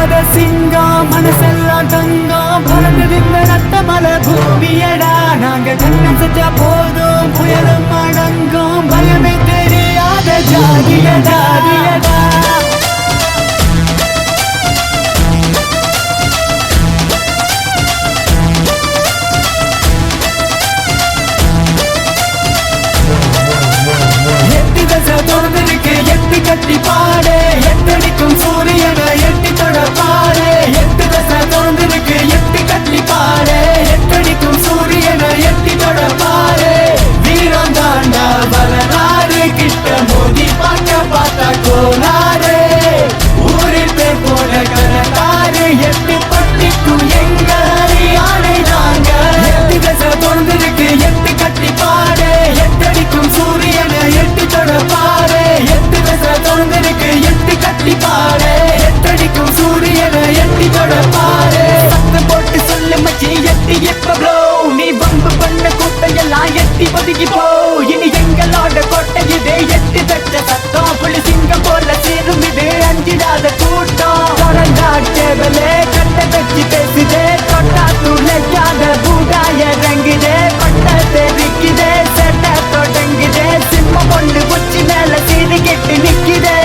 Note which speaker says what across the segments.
Speaker 1: அஞ்சாத சிங்கம் மனசெல்லாம் தங்கம் பறந்துருந்த ரத்தமல பூமியடா நாங்க கண்ணம் செஞ்சா போதும் புயலும் அடங்கும் பயமே தெரியாத ஜாதியடா எட்டு கட்டி பாடு எட்டடிக்கும் சூரியனை எட்டி தொட பாடு எட்டு தசை தோன்றிருக்கு எட்டு கட்டி பாடு எட்டடிக்கும் சூரியனை எட்டி தொட பாடு வீரம் தாண்டா வரலாறு கிட்ட மோதி பார்த்தா கோலாறு ஊரில் பேர் போல கலக்காரு எட்டு பட்டிக்கும் எங்க அறியானை நாங்க எட்டு தசை தோன்றிருக்கு எட்டு கட்டி பாடு எட்டடிக்கும் சூரியனை எட்டி தொட பாடு எட்டு கட்டி பாரு எட்டடிக்கும் சூரியனை எட்டி தொட பாரு சத்தம் போட்டு சொல்லு மச்சி எட்டி எப்ப ப்ளோ நீ வம்பு பண்ண கூட்டையெல்லாம் எட்டி பதுக்கி போ இனி எங்களோட கோட்டை இதே எட்டி தட்ட சத்தம் புள்ளி சிங்கம் போல சேரும் இது அஞ்சிடாத கூட்டம் தொடர்ந்தாட்டே கட்ட வச்சு பேசுதே தொட்டா துளைக்காத பூடாய ரங்குதே பட்ட தெரிக்குதே செட்ட தொடங்குதே சிம்மம் ஒன்று உச்சி மேல சீனி கெட்டு நிக்குதே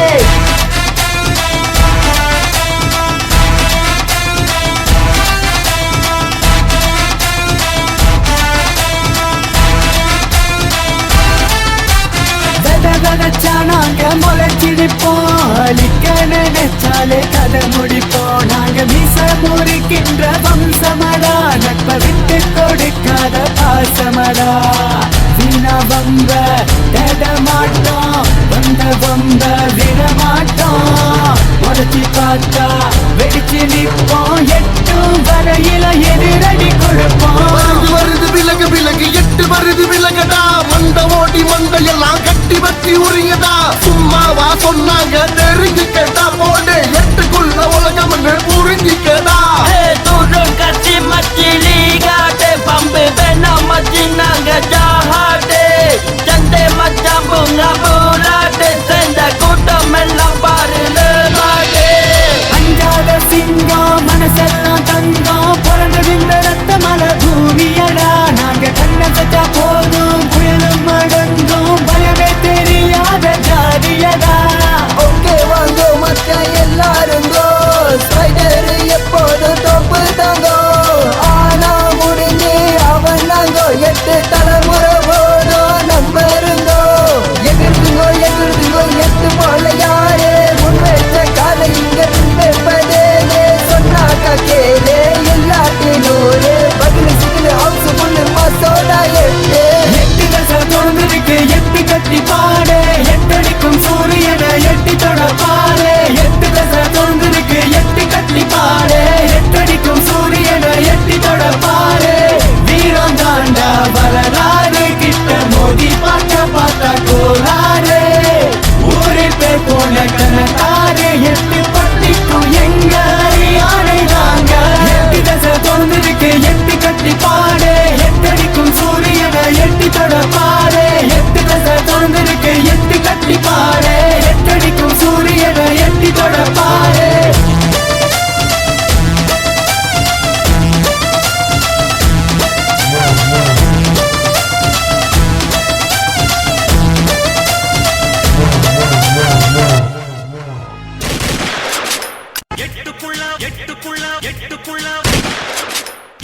Speaker 1: நாங்க முளைச்சிருப்போம் அழிக்க நினைச்சாலே கதை முடிப்போம் நாங்க மீச முறிக்கின்ற வம்சமடா நட்ப விட்டு கொடுக்காத பாசமடா வீணா வம்ப தேட மாட்டோம் வந்த வம்ப விட மாட்டோம் முறைச்சி பார்த்தா வெடிச்சு நிற்போம் எட்டும் வரையில எதிரடி கொடுப்போம்
Speaker 2: வருது விலகு விலகு எட்டு வருது விலகடா மண்ட ஓடி மண்டையெல்லாம் கட்டி வட்டி உரியதா சும்மாவா சொன்னாங்க தெரிஞ்சுக்கடா போடு எட்டுக்குள்ள உலகம் புரிஞ்சிக்கடா
Speaker 3: தூரம் கட்சி மச்சி லீகாட்டே பம்பு வேணாம் மச்சி நாங்க ஜாஹாட்டே சண்டே மச்சான் பூங்கா பூராட்டே சேர்ந்த கூட்டம் எல்லாம் பாருலே மாட்டே
Speaker 1: அஞ்சாத சிங்கம் மனசெல்லாம் தங்கம் பிறந்ததிந்த ரத்தமல பூமியடா நாங்க கண்ணம் செஞ்சா போதும் புயலும் அடங்கும் பயமே தெரியாத ஜாதியடா
Speaker 4: ஓகே வாங்க மச்சா எல்லாருங்கோ ஸ்பைடர் எப்போதும் தோப்பு தாங்கோ ஆனா முடிஞ்சு அவன் நாங்கோ எட்டு தலைமுறை போதும் நம்ம இருங்கோ எதிர்த்துங்கோ எட்டு போல யாரு முன் வச்ச காலை இங்க நிற்பதேனே சொன்னாக்கா கேளு எல்லாத்தினூரு பதில் சிக்கிது ஹவுஸ் புல்லு மசோடா எட்டு
Speaker 1: எட்டு தசை தோன்றிருக்கு எட்டு கட்டி பாடு எட்டடிக்கும் சூரியனை எட்டி தொட பாடு எட்டு தசை தோன்றிருக்கு எட்டு கட்டி பாடு எட்டடிக்கும் சூரியனை எட்டி தொட பாடு வீரம் தாண்டா வரலாறு கிட்ட மோதி பார்த்தா கோலாறு ஊரில் பேர் போல கலக்காரு எட்டு பட்டிக்கும் எங்க அறியானை நாங்க எட்டு தசை தோன்றிருக்கு எட்டு கட்டி பாடு எட்டடிக்கும் சூரியனை எட்டி தொட பாடு எட்டு தசை தோன்றிருக்கு எட்டு கட்டி பாடு எட்டடிக்கும் சூரியனை எட்டி தொட பாடு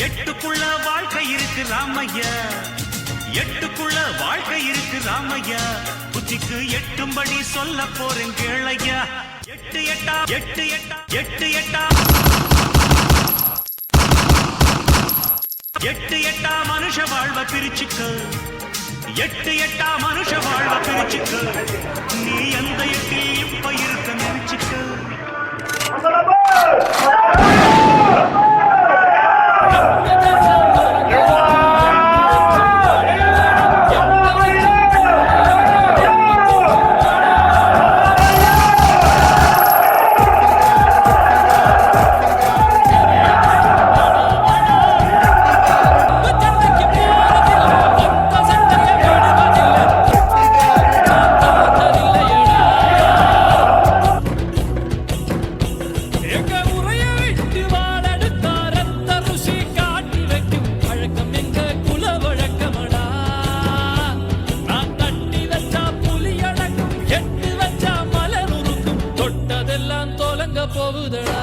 Speaker 5: எட்டுக்குள்ள வாழ்க்கை இருக்கு ராமையா எட்டுக்குள்ள வாழ்க்கை இருக்கு ராமையா புத்திக்கு எட்டும்படி சொல்ல போறேன் கேளையா எட்டு எட்டா எட்டு எட்டா எட்டு எட்டா எட்டு எட்டா மனுஷ வாழ்வ பிரிச்சுக்க எட்டு எட்டா மனுஷ வாழ்வ பிரிச்சுக்க நீ எந்த எட்டில் இப்ப இருக்க நினைச்சுக்க
Speaker 6: போகுதடா